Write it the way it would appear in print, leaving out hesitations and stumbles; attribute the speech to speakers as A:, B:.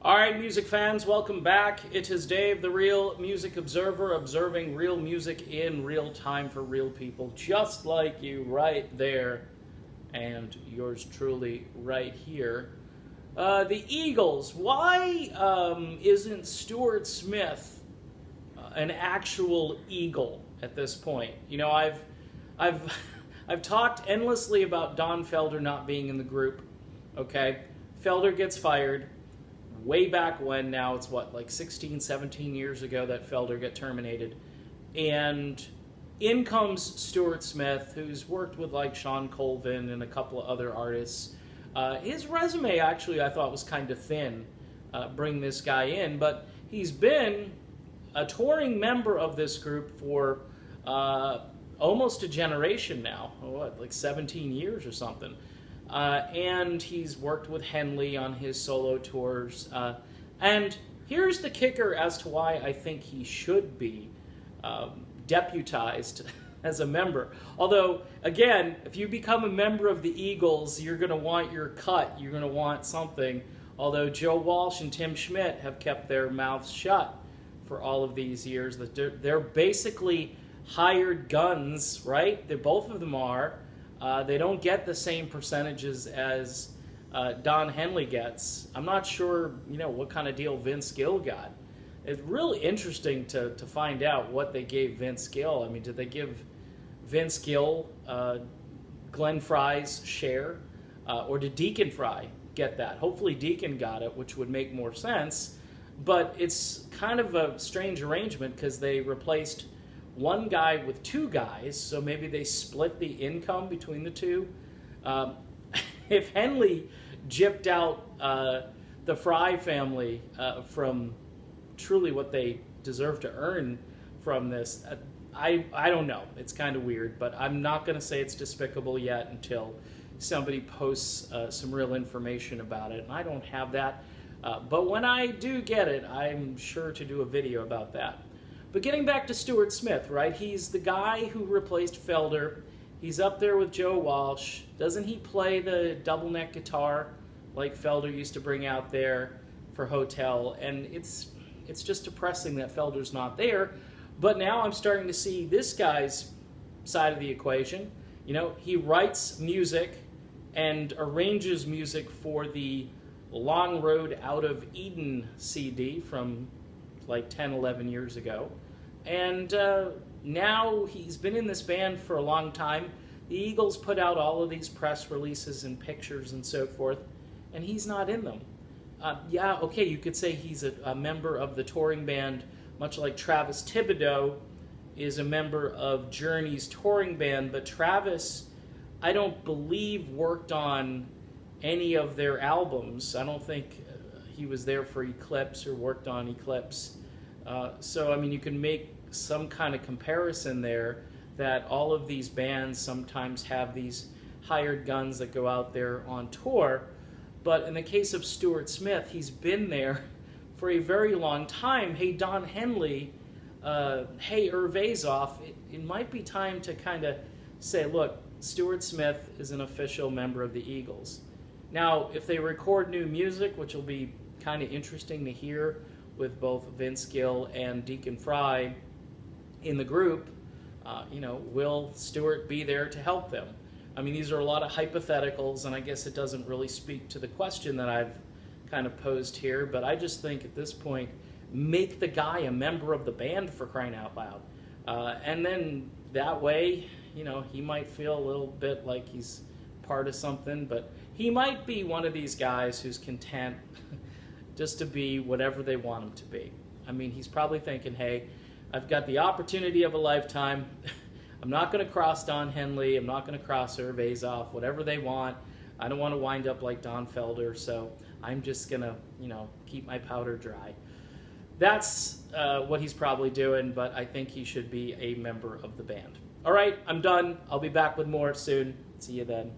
A: All right, music fans, welcome back. It is Dave, the Real Music Observer, observing real music in real time for real people, just like you right there, and yours truly right here. The Eagles. Why isn't Steuart Smith an actual Eagle at this point? You know, I've talked endlessly about Don Felder not being in the group. Okay, Felder gets fired. Way back when now, it's what, like 16, 17 years ago that Felder got terminated. And in comes Steuart Smith, who's worked with like Sean Colvin and a couple of other artists. His resume actually I thought was kind of thin, bring this guy in, but he's been a touring member of this group for almost a generation now, what, like 17 years or something. And he's worked with Henley on his solo tours. And here's the kicker as to why I think he should be deputized as a member. Although, again, if you become a member of the Eagles, you're going to want your cut. You're going to want something. Although Joe Walsh and Tim Schmidt have kept their mouths shut for all of these years. They're basically hired guns, right? Both of them are. They don't get the same percentages as Don Henley gets. I'm not sure, what kind of deal Vince Gill got. It's really interesting to find out what they gave Vince Gill. I mean, did they give Vince Gill Glenn Frey's share? Or did Deacon Frey get that? Hopefully Deacon got it, which would make more sense. But it's kind of a strange arrangement because they replaced one guy with two guys, so maybe they split the income between the two. If Henley gypped out the Fry family from truly what they deserve to earn from this, I don't know. It's kind of weird, but I'm not going to say it's despicable yet until somebody posts some real information about it, and I don't have that. But when I do get it, I'm sure to do a video about that. But getting back to Steuart Smith, right? He's the guy who replaced Felder. He's up there with Joe Walsh. Doesn't he play the double neck guitar like Felder used to bring out there for Hotel? And it's just depressing that Felder's not there. But now I'm starting to see this guy's side of the equation. He writes music and arranges music for the Long Road Out of Eden CD from like 10, 11 years ago. And now he's been in this band for a long time. The Eagles put out all of these press releases and pictures and so forth, and he's not in them. Yeah, okay, you could say he's a member of the touring band, much like Travis Thibodeau is a member of Journey's touring band, but Travis, I don't believe, worked on any of their albums. I don't think he was there for Eclipse or worked on Eclipse. So, I mean, you can make some kind of comparison there that all of these bands sometimes have these hired guns that go out there on tour. But in the case of Steuart Smith, he's been there for a very long time. Hey, Don Henley, hey, Irv Azoff, it might be time to kind of say, look, Steuart Smith is an official member of the Eagles. Now, if they record new music, which will be kind of interesting to hear with both Vince Gill and Deacon Frey in the group, will Steuart be there to help them? I mean, these are a lot of hypotheticals, and I guess it doesn't really speak to the question that I've kind of posed here, but I just think at this point, make the guy a member of the band, for crying out loud. And then that way, he might feel a little bit like he's part of something, but he might be one of these guys who's content just to be whatever they want him to be. I mean, he's probably thinking, hey, I've got the opportunity of a lifetime. I'm not going to cross Don Henley. I'm not going to cross Irv Azoff, whatever they want. I don't want to wind up like Don Felder, so I'm just going to, keep my powder dry. That's what he's probably doing, but I think he should be a member of the band. All right, I'm done. I'll be back with more soon. See you then.